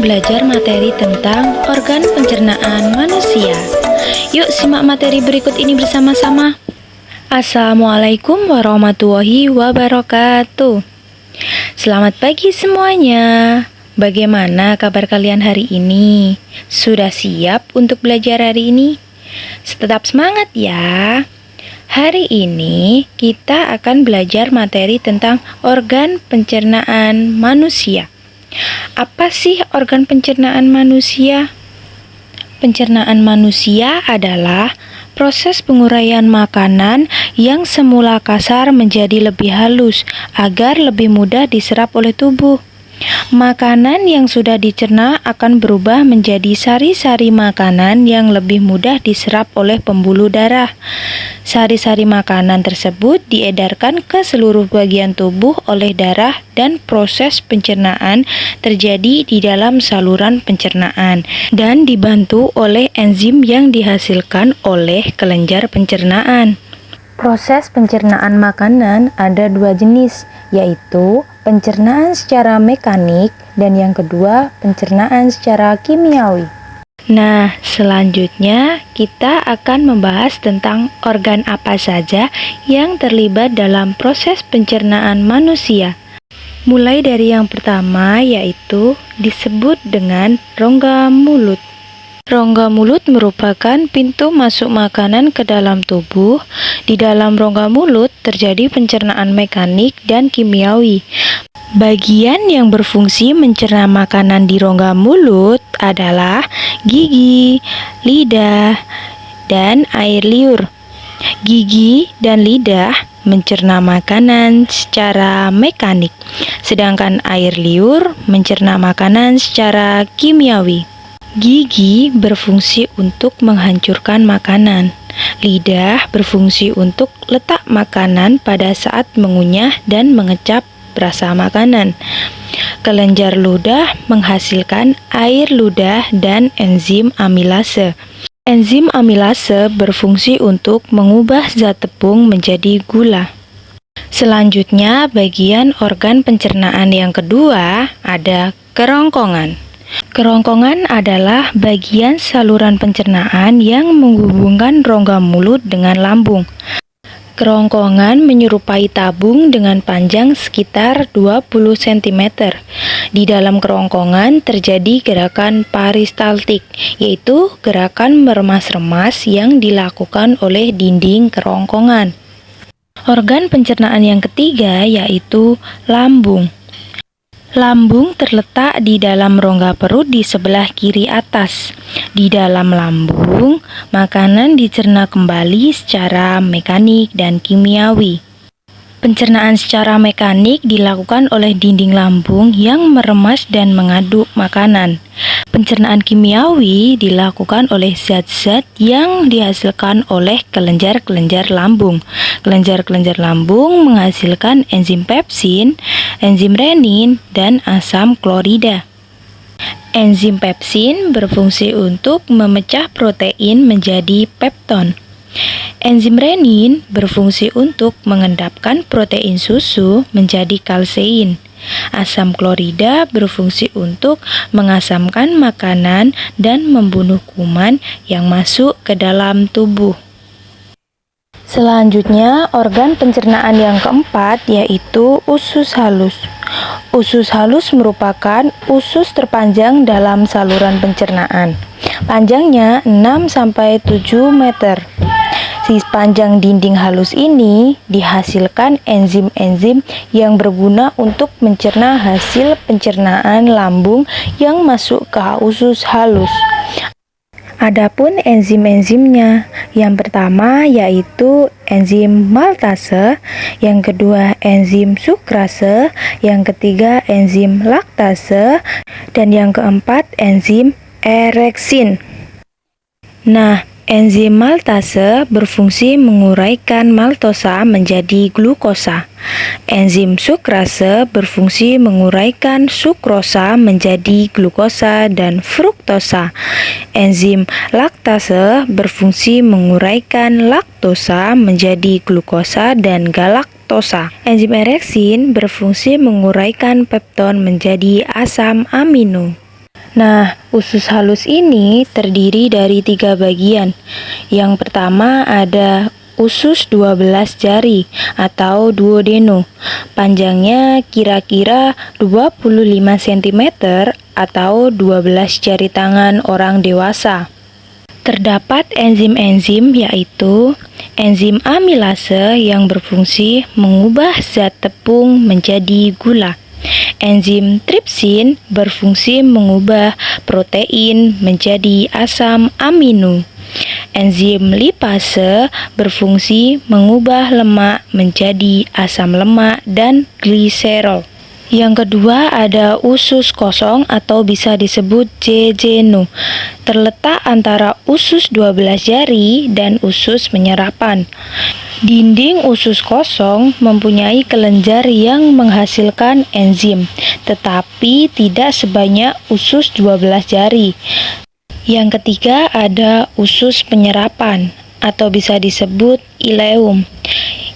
belajar materi tentang organ pencernaan manusia. Yuk simak materi berikut ini bersama-sama. Assalamualaikum warahmatullahi wabarakatuh. Selamat pagi semuanya. Bagaimana kabar kalian hari ini? Sudah siap untuk belajar hari ini? Tetap semangat ya. Hari ini kita akan belajar materi tentang organ pencernaan manusia. Apa sih organ pencernaan manusia? Pencernaan manusia adalah proses penguraian makanan yang semula kasar menjadi lebih halus agar lebih mudah diserap oleh tubuh. Makanan yang sudah dicerna akan berubah menjadi sari-sari makanan yang lebih mudah diserap oleh pembuluh darah. Sari-sari makanan tersebut diedarkan ke seluruh bagian tubuh oleh darah dan proses pencernaan terjadi di dalam saluran pencernaan dan dibantu oleh enzim yang dihasilkan oleh kelenjar pencernaan. Proses pencernaan makanan ada dua jenis, yaitu pencernaan secara mekanik dan yang kedua pencernaan secara kimiawi. Nah, selanjutnya kita akan membahas tentang organ apa saja yang terlibat dalam proses pencernaan manusia. Mulai dari yang pertama, yaitu disebut dengan rongga mulut. Rongga mulut merupakan pintu masuk makanan ke dalam tubuh. Di dalam rongga mulut terjadi pencernaan mekanik dan kimiawi. Bagian yang berfungsi mencerna makanan di rongga mulut adalah gigi, lidah, dan air liur. Gigi dan lidah mencerna makanan secara mekanik, sedangkan air liur mencerna makanan secara kimiawi. Gigi berfungsi untuk menghancurkan makanan. Lidah berfungsi untuk letak makanan pada saat mengunyah dan mengecap rasa makanan. Kelenjar ludah menghasilkan air ludah dan enzim amilase. Enzim amilase berfungsi untuk mengubah zat tepung menjadi gula. Selanjutnya, bagian organ pencernaan yang kedua ada kerongkongan. Kerongkongan adalah bagian saluran pencernaan yang menghubungkan rongga mulut dengan lambung. Kerongkongan menyerupai tabung dengan panjang sekitar 20 cm. Di dalam kerongkongan terjadi gerakan peristaltik, yaitu gerakan meremas-remas yang dilakukan oleh dinding kerongkongan. Organ pencernaan yang ketiga yaitu lambung. Lambung terletak di dalam rongga perut di sebelah kiri atas. Di dalam lambung, makanan dicerna kembali secara mekanik dan kimiawi. Pencernaan secara mekanik dilakukan oleh dinding lambung yang meremas dan mengaduk makanan. Pencernaan kimiawi dilakukan oleh zat-zat yang dihasilkan oleh kelenjar-kelenjar lambung. Kelenjar-kelenjar lambung menghasilkan enzim pepsin, enzim renin, dan asam klorida. Enzim pepsin berfungsi untuk memecah protein menjadi pepton. Enzim renin berfungsi untuk mengendapkan protein susu menjadi kalsein. Asam klorida berfungsi untuk mengasamkan makanan dan membunuh kuman yang masuk ke dalam tubuh. Selanjutnya, organ pencernaan yang keempat yaitu usus halus. Usus halus merupakan usus terpanjang dalam saluran pencernaan. Panjangnya 6-7 meter. Di sepanjang dinding halus ini dihasilkan enzim-enzim yang berguna untuk mencerna hasil pencernaan lambung yang masuk ke usus halus. Adapun enzim-enzimnya, yang pertama yaitu enzim maltase, yang kedua enzim sukrase, yang ketiga enzim laktase, dan yang keempat enzim ereksin. Nah, enzim maltase berfungsi menguraikan maltosa menjadi glukosa. Enzim sukrase berfungsi menguraikan sukrosa menjadi glukosa dan fruktosa. Enzim laktase berfungsi menguraikan laktosa menjadi glukosa dan galaktosa. Enzim ereksin berfungsi menguraikan pepton menjadi asam amino. Nah, usus halus ini terdiri dari 3 bagian. Yang pertama ada usus 12 jari atau duodeno. Panjangnya kira-kira 25 cm atau 12 jari tangan orang dewasa. Terdapat enzim-enzim yaitu enzim amilase yang berfungsi mengubah zat tepung menjadi gula. Enzim tripsin berfungsi mengubah protein menjadi asam amino. Enzim lipase berfungsi mengubah lemak menjadi asam lemak dan gliserol. Yang kedua ada usus kosong atau bisa disebut jejeno. Terletak antara usus 12 jari dan usus penyerapan. Dinding usus kosong mempunyai kelenjar yang menghasilkan enzim, tetapi tidak sebanyak usus 12 jari. Yang ketiga ada usus penyerapan atau bisa disebut ileum,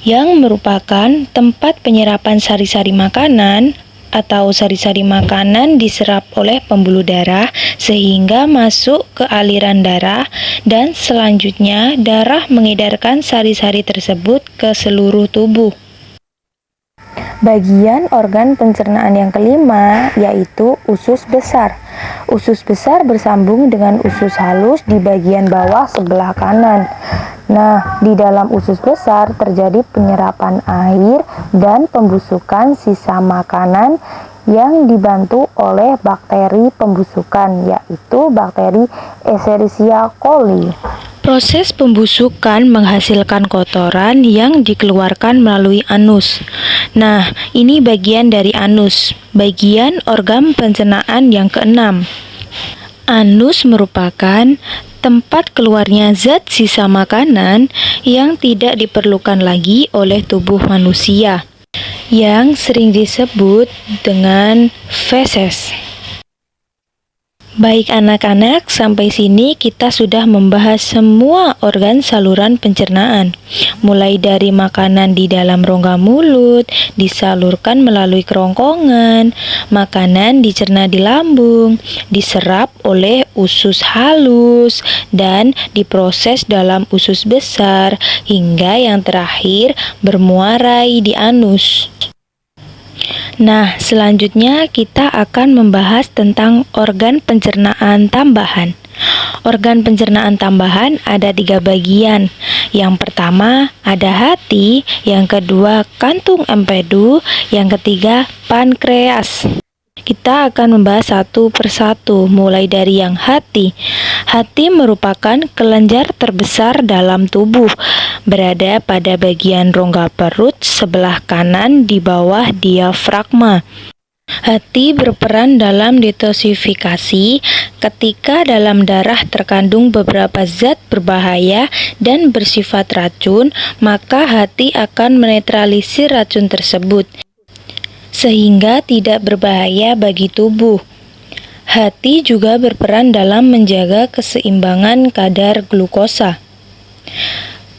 yang merupakan tempat penyerapan sari-sari makanan atau sari-sari makanan diserap oleh pembuluh darah sehingga masuk ke aliran darah dan selanjutnya darah mengedarkan sari-sari tersebut ke seluruh tubuh. Bagian organ pencernaan yang kelima yaitu usus besar. Usus besar bersambung dengan usus halus di bagian bawah sebelah kanan. Nah, di dalam usus besar terjadi penyerapan air dan pembusukan sisa makanan yang dibantu oleh bakteri pembusukan, yaitu bakteri Escherichia coli. Proses pembusukan menghasilkan kotoran yang dikeluarkan melalui anus. Nah, ini bagian dari anus, bagian organ pencernaan yang keenam. Anus merupakan tempat keluarnya zat sisa makanan yang tidak diperlukan lagi oleh tubuh manusia, yang sering disebut dengan feses. Baik anak-anak, sampai sini kita sudah membahas semua organ saluran pencernaan. Mulai dari makanan di dalam rongga mulut, disalurkan melalui kerongkongan, makanan dicerna di lambung, diserap oleh usus halus, dan diproses dalam usus besar, hingga yang terakhir bermuarai di anus. Nah, selanjutnya kita akan membahas tentang organ pencernaan tambahan. Organ pencernaan tambahan ada 3 bagian. Yang pertama ada hati, yang kedua kantung empedu, yang ketiga pankreas. Kita akan membahas satu persatu, mulai dari yang hati. Hati merupakan kelenjar terbesar dalam tubuh, berada pada bagian rongga perut sebelah kanan di bawah diafragma. Hati berperan dalam detoksifikasi ketika dalam darah terkandung beberapa zat berbahaya dan bersifat racun, maka hati akan menetralisir racun tersebut sehingga tidak berbahaya bagi tubuh. Hati juga berperan dalam menjaga keseimbangan kadar glukosa.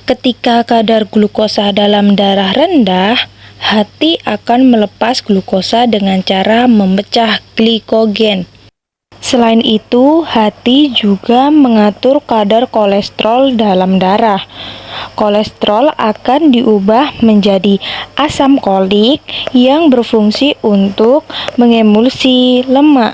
Ketika kadar glukosa dalam darah rendah, hati akan melepas glukosa dengan cara memecah glikogen. Selain itu, hati juga mengatur kadar kolesterol dalam darah. Kolesterol akan diubah menjadi asam kolik yang berfungsi untuk mengemulsi lemak.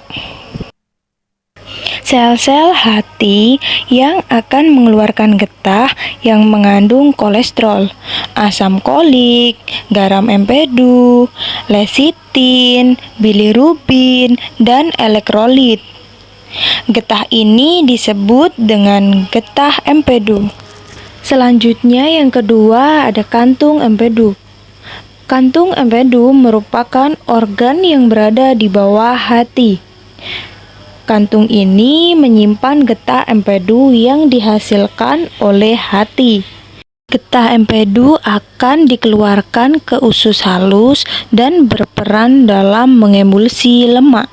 Sel-sel hati yang akan mengeluarkan getah yang mengandung kolesterol, asam kolik, garam empedu, lecitin, bilirubin, dan elektrolit. Getah ini disebut dengan getah empedu. Selanjutnya yang kedua ada kantung empedu. Kantung empedu merupakan organ yang berada di bawah hati. Kantung ini menyimpan getah empedu yang dihasilkan oleh hati. Getah empedu akan dikeluarkan ke usus halus dan berperan dalam mengemulsi lemak.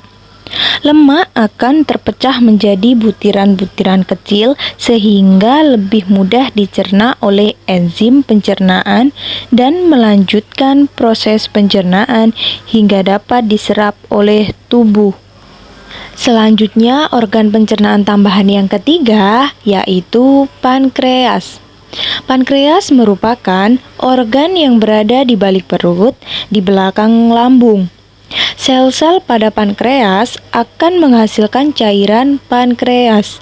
Lemak akan terpecah menjadi butiran-butiran kecil sehingga lebih mudah dicerna oleh enzim pencernaan dan melanjutkan proses pencernaan hingga dapat diserap oleh tubuh. Selanjutnya, organ pencernaan tambahan yang ketiga yaitu pankreas. Pankreas merupakan organ yang berada di balik perut, di belakang lambung. Sel-sel pada pankreas akan menghasilkan cairan pankreas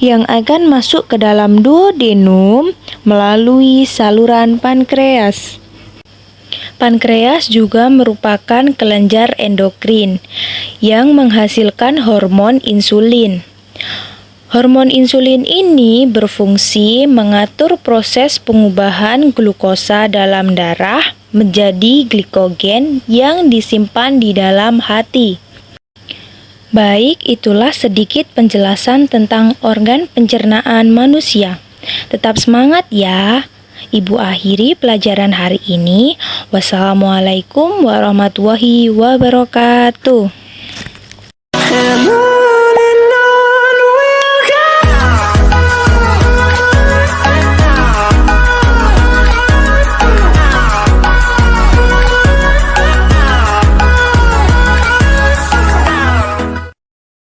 yang akan masuk ke dalam duodenum melalui saluran pankreas. Pankreas juga merupakan kelenjar endokrin yang menghasilkan hormon insulin. Hormon insulin ini berfungsi mengatur proses pengubahan glukosa dalam darah menjadi glikogen yang disimpan di dalam hati. Baik, itulah sedikit penjelasan tentang organ pencernaan manusia. Tetap semangat ya. Ibu akhiri pelajaran hari ini. Wassalamualaikum warahmatullahi wabarakatuh.